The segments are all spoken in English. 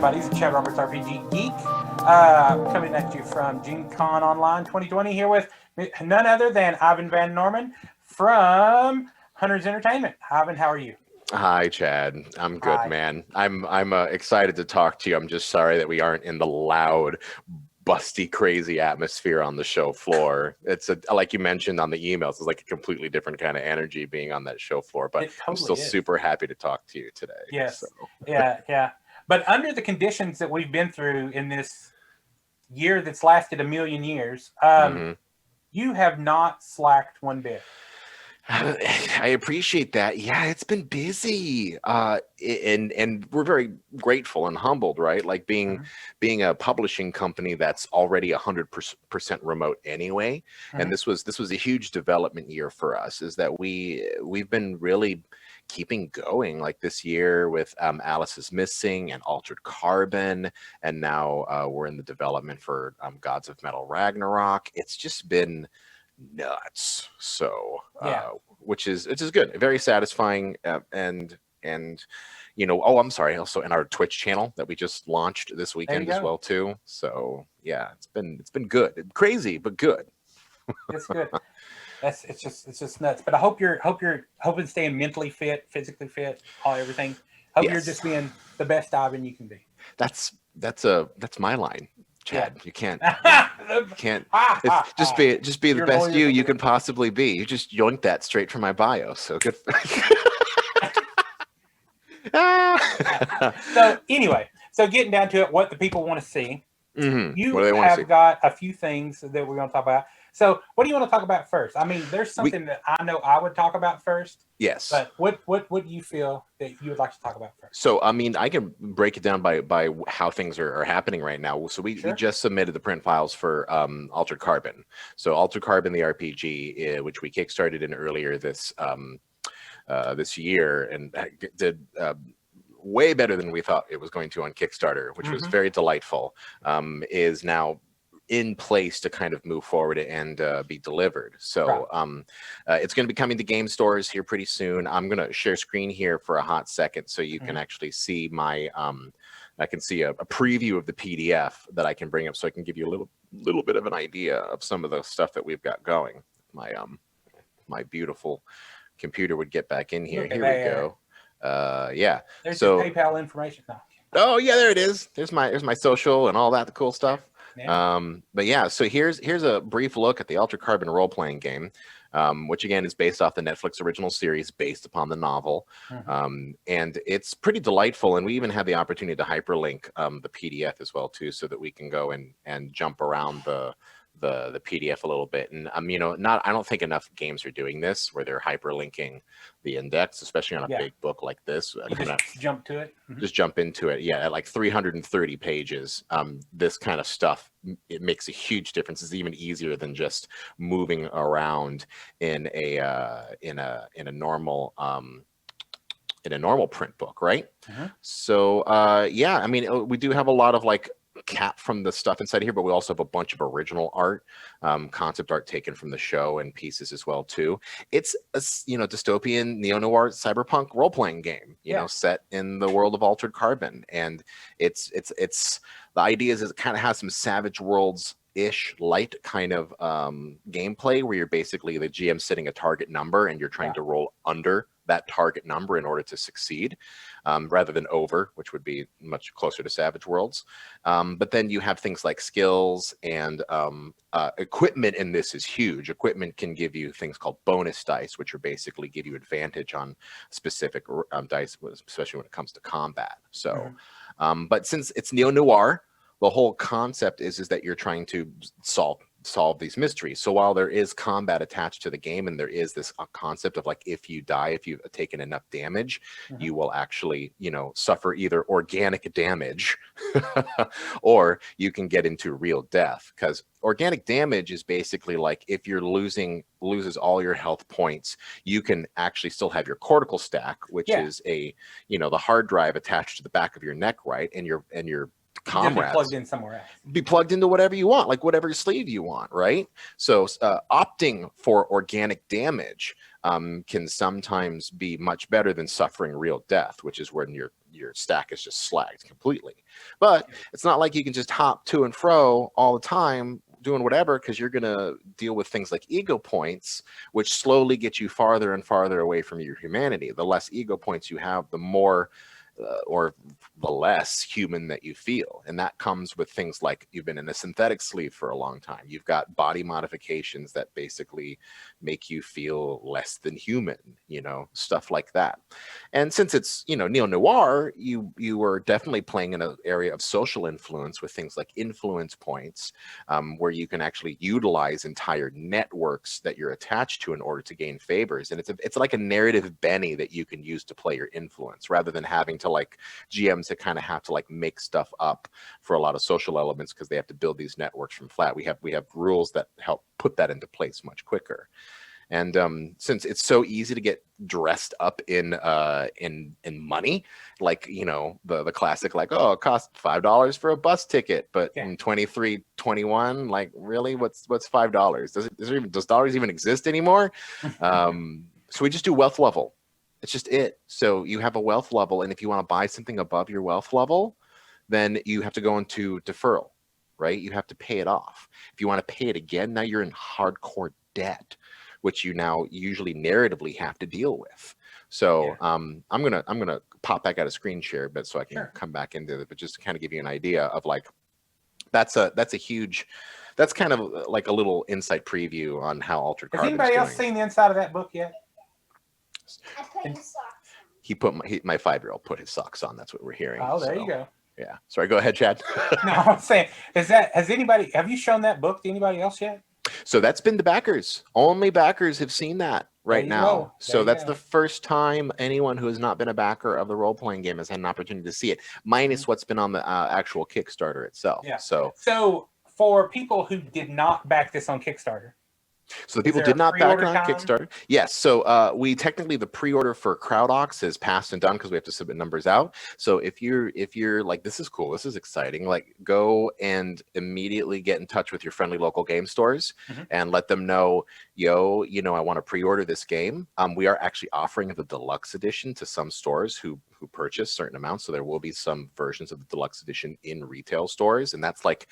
everybody? It's Chad Roberts, RPG Geek, coming at you from Gen Con Online 2020 here with none other than Ivan Van Norman from Hunter's Entertainment. Ivan, how are you? Hi, Chad. I'm good, Hi. man. I'm excited to talk to you. I'm just sorry that we aren't in the loud, busty, crazy atmosphere on the show floor. It's like you mentioned on the emails, it's like a completely different kind of energy being on that show floor. But It I'm still totally is. super happy to talk to you today. Yes. So. Yeah. But under the conditions that we've been through in this year that's lasted a million years, you have not slacked one bit. I appreciate that. Yeah, it's been busy, and we're very grateful and humbled, right? Like being a publishing company that's already 100% remote anyway. And this was a huge development year for us. Is that we've been really keeping going, like this year with Alice is Missing and Altered Carbon, and now we're in the development for Gods of Metal Ragnarok. It's just been nuts. So which is good, very satisfying, and I'm sorry, also in our Twitch channel that we just launched this weekend as well too. So yeah, it's been good, crazy but good. It's good. It's just nuts. But I hope you're hoping staying mentally fit, physically fit, everything. Hope you're just being the best Ivan you can be. That's my line, Chad. You can't just be the best you can possibly be. You just yoinked that straight from my bio. So good. So anyway, getting down to it, what the people want to see. You have got a few things that we're going to talk about. So what do you want to talk about first? I mean, there's something that I know I would talk about first. Yes. But what do you feel that you would like to talk about first? So, I mean, I can break it down by how things are happening right now. So we just submitted the print files for Altered Carbon. So Altered Carbon, the RPG, which we kickstarted in earlier this year, and did way better than we thought it was going to on Kickstarter, which was very delightful, is now in place to kind of move forward and be delivered. So it's going to be coming to game stores here pretty soon. I'm going to share screen here for a hot second so you can actually see my I can see a preview of the PDF that I can bring up, so I can give you a little bit of an idea of some of the stuff that we've got going. My beautiful computer would get back in here. Here we go. Yeah. There's the PayPal information now. Oh yeah, there it is. There's my social and all that, the cool stuff. Yeah. But yeah, so here's a brief look at the Altered Carbon role-playing game, which again is based off the Netflix original series based upon the novel. And it's pretty delightful, and we even had the opportunity to hyperlink the PDF as well too, so that we can go and jump around the PDF a little bit. And I don't think enough games are doing this, where they're hyperlinking the index, especially on a big book like this. You just jump to it. Just jump into it. Yeah, at like 330 pages. This kind of stuff, it makes a huge difference. It's even easier than just moving around in a normal print book, right? So yeah, I mean, we do have a lot of like cap from the stuff inside here, but we also have a bunch of original art, concept art taken from the show, and pieces as well too. It's a dystopian neo-noir cyberpunk role-playing game, set in the world of Altered Carbon, and it's the idea is it kind of has some Savage Worlds ish light kind of gameplay, where you're basically the GM setting a target number and you're trying to roll under that target number in order to succeed, rather than over, which would be much closer to Savage Worlds. But then you have things like skills and equipment, and this is huge. Equipment can give you things called bonus dice, which are basically give you advantage on specific dice, especially when it comes to combat. So, but since it's neo-noir, the whole concept is that you're trying to solve these mysteries. So while there is combat attached to the game, and there is this concept of like, if you die, if you've taken enough damage, you will actually, suffer either organic damage or you can get into real death. Because organic damage is basically like, if you're loses all your health points, you can actually still have your cortical stack, which is the hard drive attached to the back of your neck, right? And your Just be comrades. plugged in somewhere else. Be plugged into whatever you want, like whatever sleeve you want, right? So opting for organic damage can sometimes be much better than suffering real death, which is when your stack is just slagged completely. But it's not like you can just hop to and fro all the time doing whatever, because you're going to deal with things like ego points, which slowly get you farther and farther away from your humanity. The less ego points you have, the more or the less human that you feel. And that comes with things like you've been in a synthetic sleeve for a long time. You've got body modifications that basically make you feel less than human, stuff like that. And since it's, neo-noir, you were definitely playing in an area of social influence with things like influence points, where you can actually utilize entire networks that you're attached to in order to gain favors. And it's like a narrative Benny that you can use to play your influence, rather than having to like GMs that kind of have to like make stuff up for a lot of social elements, because they have to build these networks from flat. We have rules that help put that into place much quicker. And since it's so easy to get dressed up in money, like the classic, like, oh, it costs $5 for a bus ticket, but in 23-21, like, really, what's $5? Does dollars even exist anymore? So we just do wealth level. It's just it. So you have a wealth level, and if you want to buy something above your wealth level, then you have to go into deferral, right? You have to pay it off. If you want to pay it again, now you're in hardcore debt, which you now usually narratively have to deal with. So I'm gonna pop back out of screen share a bit so I can come back into it, but just to kind of give you an idea of like that's kind of like a little insight preview on how Altered Carbon is doing. Has anybody else seen the inside of that book yet? I put his socks on. He put my 5-year-old put his socks on. That's what we're hearing. Oh, there you go. Yeah. Sorry, go ahead, Chad. No, I'm saying, have you shown that book to anybody else yet? So that's been the backers. Only backers have seen that right now. So that's the first time anyone who has not been a backer of the role-playing game has had an opportunity to see it, minus what's been on the actual Kickstarter itself. Yeah. So for people who did not back this on Kickstarter, so the people did not back it on Kickstarter. Yes. So we technically, the pre-order for CrowdOx is passed and done because we have to submit numbers out. So if you're like, this is cool, this is exciting, like, go and immediately get in touch with your friendly local game stores and let them know, I want to pre-order this game. We are actually offering the deluxe edition to some stores who purchase certain amounts. So there will be some versions of the deluxe edition in retail stores. And that's like,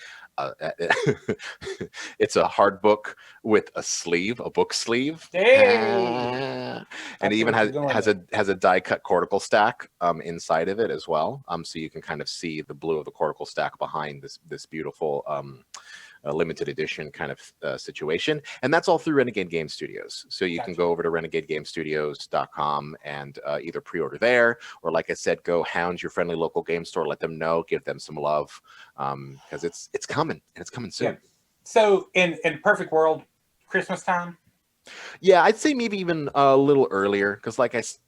it's a hard book with a book sleeve. And it even has a die cut cortical stack inside of it as well. So you can kind of see the blue of the cortical stack behind this beautiful limited edition kind of situation. And that's all through Renegade Game Studios. So you can go over to renegadegamestudios.com and either pre-order there, or like I said, go hound your friendly local game store, let them know, give them some love, because it's coming, and it's coming soon. Yeah. So in perfect world, Christmas time? Yeah, I'd say maybe even a little earlier, because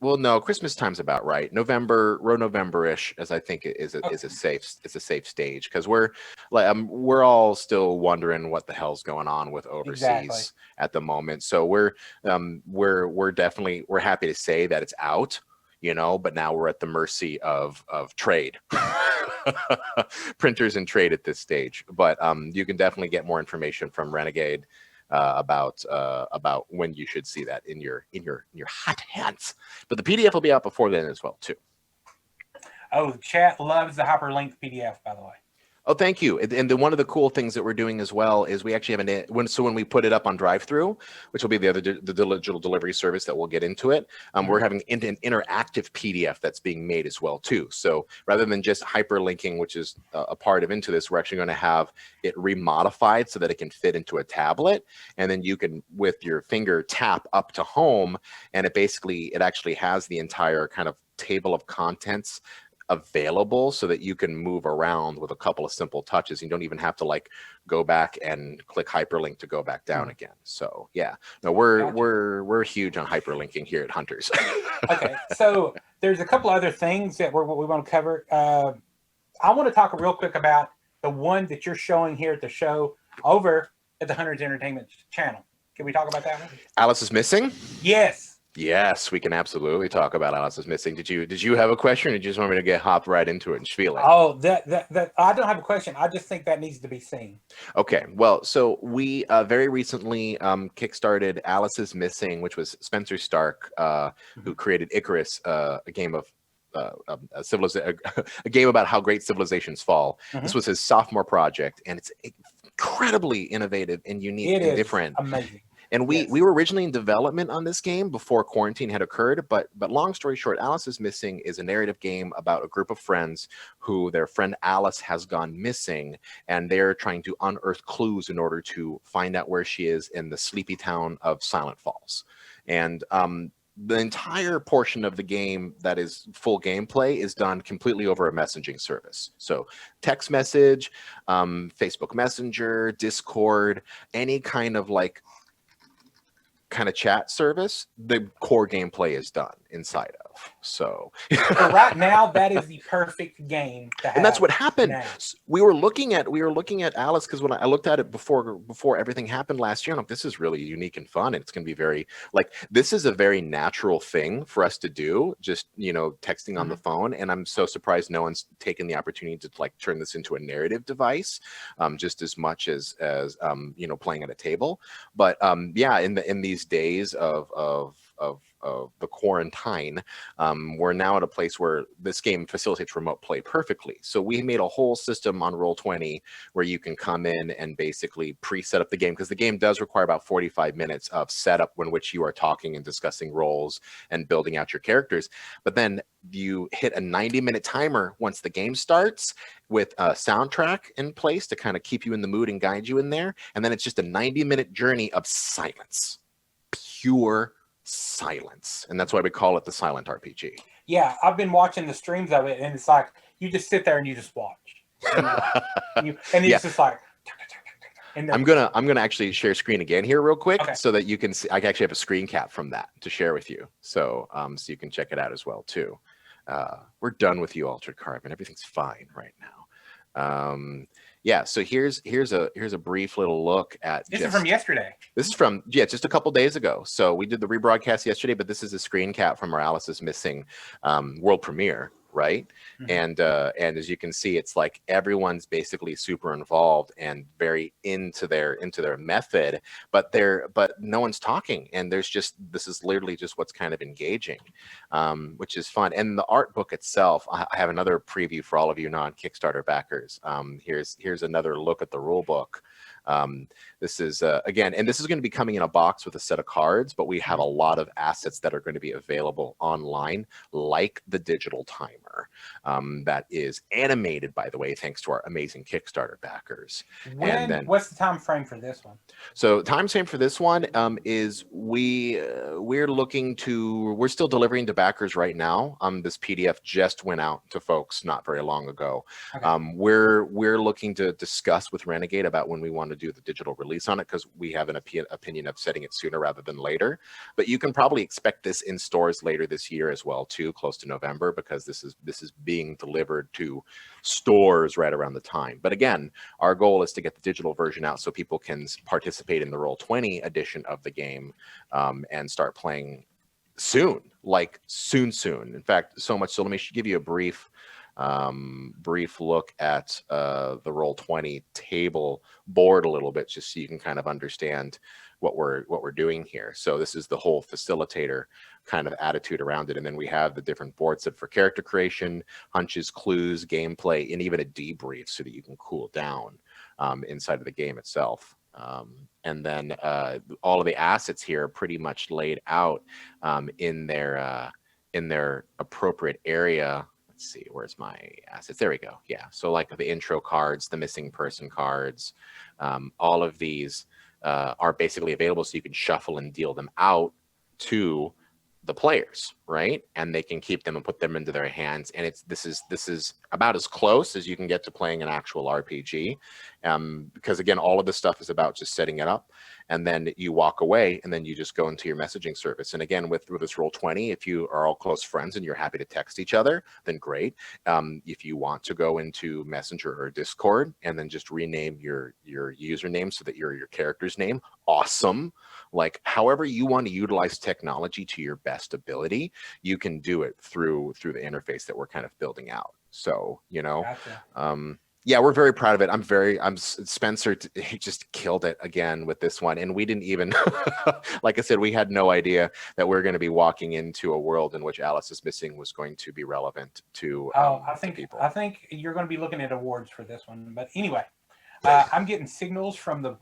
no, Christmas time's about right. November-ish, as I think is a safe stage, because we're all still wondering what the hell's going on with overseas at the moment. So we're happy to say that it's out, but now we're at the mercy of trade. Printers and trade at this stage. But you can definitely get more information from Renegade about when you should see that in your hot hands. But the PDF will be out before then as well too. Oh, the chat loves the hyperlinked PDF, by the way. Oh, thank you. And one of the cool things that we're doing as well is we actually have when we put it up on Drive-Thru, which will be the digital delivery service that we'll get into it, we're having an interactive PDF that's being made as well too. So rather than just hyperlinking, which is a part of Into This, we're actually going to have it remodified so that it can fit into a tablet, and then you can, with your finger, tap up to home, and it actually has the entire kind of table of contents available so that you can move around with a couple of simple touches. You don't even have to like go back and click hyperlink to go back down again. So yeah, no, we're huge on hyperlinking here at Hunters. Okay, so there's a couple other things that we want to cover. I want to talk real quick about the one that you're showing here at the show over at the Hunters Entertainment channel. Can we talk about that one? Alice is Missing? Yes. Yes, we can absolutely talk about Alice is Missing. Did you have a question, or did you just want me to hop right into it and spiel it? Oh, that I don't have a question. I just think that needs to be seen. Okay, well, so we very recently kickstarted Alice is Missing, which was Spencer Stark, who created Icarus, a game of a game about how great civilizations fall. This was his sophomore project, and it's incredibly innovative and unique It and is different. amazing. And we were originally in development on this game before quarantine had occurred, but long story short, Alice is Missing is a narrative game about a group of friends who their friend Alice has gone missing, and they're trying to unearth clues in order to find out where she is in the sleepy town of Silent Falls. And the entire portion of the game that is full gameplay is done completely over a messaging service. So text message, Facebook Messenger, Discord, any kind of chat service, the core gameplay is done inside of. So right now, that is the perfect game to have. And that's what happened. Now. We were looking at Alice, because when I looked at it before everything happened last year, I'm like, this is really unique and fun, and it's going to be very this is a very natural thing for us to do, just texting on the phone. And I'm so surprised no one's taken the opportunity to turn this into a narrative device, just as much as playing at a table. But in these days of the quarantine, we're now at a place where this game facilitates remote play perfectly. So we made a whole system on Roll20 where you can come in and basically pre-set up the game, because the game does require about 45 minutes of setup in which you are talking and discussing roles and building out your characters. But then you hit a 90-minute timer once the game starts, with a soundtrack in place to kind of keep you in the mood and guide you in there. And then it's just a 90-minute journey of silence, pure silence, and that's why we call it the silent RPG. Yeah, I've been watching the streams of it, and it's like you just sit there and you just watch, and it's just like. And I'm gonna actually share screen again here real quick, okay, so that you can see. I actually have a screen cap from that to share with you, so so you can check it out as well too. We're done with you, Altered Carbon. Everything's fine right now. Yeah, so here's a brief little look at this is from yesterday. This is from just a couple days ago. So we did the rebroadcast yesterday, but this is a screen cap from our Alice is Missing world premiere, right? And as you can see, it's like everyone's basically super involved and very into their method, but no one's talking, and this is literally just what's kind of engaging, which is fun. And the art book itself, I have another preview for all of you non-Kickstarter backers. Here's another look at the rule book. This is again, and this is going to be coming in a box with a set of cards, but we have a lot of assets that are going to be available online, like the digital timer, that is animated, by the way, thanks to our amazing Kickstarter backers. What's the time frame for this one? So time frame for this one is we're still delivering to backers right now. This PDF just went out to folks not very long ago. Okay. We're looking to discuss with Renegade about when we want to do the digital release on it, because we have an opinion of setting it sooner rather than later. But you can probably expect this in stores later this year as well too, close to November, because this is being delivered to stores right around the time. But again, our goal is to get the digital version out so people can participate in the Roll20 edition of the game, and start playing soon, soon. In fact, so much so, let me give you a brief look at the Roll20 table board a little bit, just so you can kind of understand what we're doing here. So this is the whole facilitator kind of attitude around it, and then we have the different boards for character creation, hunches, clues, gameplay, and even a debrief so that you can cool down inside of the game itself. And then all of the assets here are pretty much laid out in their appropriate area. Let's see, where's my assets? There we go. Yeah, so like the intro cards, the missing person cards, all of these are basically available, so you can shuffle and deal them out to the players, right? And they can keep them and put them into their hands. And this is about as close as you can get to playing an actual RPG, because again, all of this stuff is about just setting it up. and then you walk away, and then you just go into your messaging service. And again, with this Roll20, if you are all close friends and you're happy to text each other, then great. If you want to go into Messenger or Discord and then just rename your username so that your character's name, awesome. Like, however you want to utilize technology to your best ability, you can do it through the interface that we're kind of building out. So, you know, Gotcha. yeah, we're very proud of it. Spencer, he just killed it again with this one. And we didn't even, like I said, we had no idea that we're going to be walking into a world in which Alice is Missing was going to be relevant to, I to people. think you're going to be looking at awards for this one. But anyway, I'm getting signals from the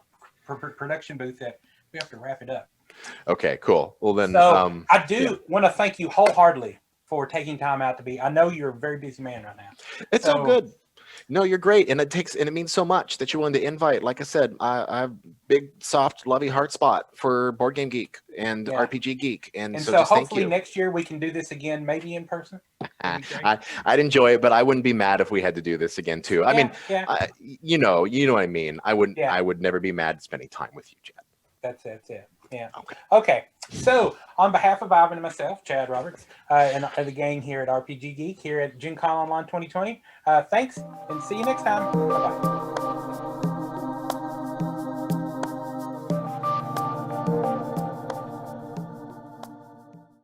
production booth that we have to wrap it up. Okay, cool. Well then, so I do want to thank you wholeheartedly for taking time out to be. I know you're a very busy man right now. It's all good. No, you're great, and it means so much that you're willing to invite. Like I said, I have big, soft, lovey heart spot for Board Game Geek and RPGGeek, and so just hopefully thank you. Next year we can do this again, maybe in person. I'd enjoy it, but I wouldn't be mad if we had to do this again too. I mean, you know what I mean. I would never be mad spending time with you, Chad. That's it. Yeah. Okay. So, on behalf of Ivan and myself, Chad Roberts, and the gang here at RPG Geek, here at Gen Con Online 2020, thanks, and see you next time. Bye-bye.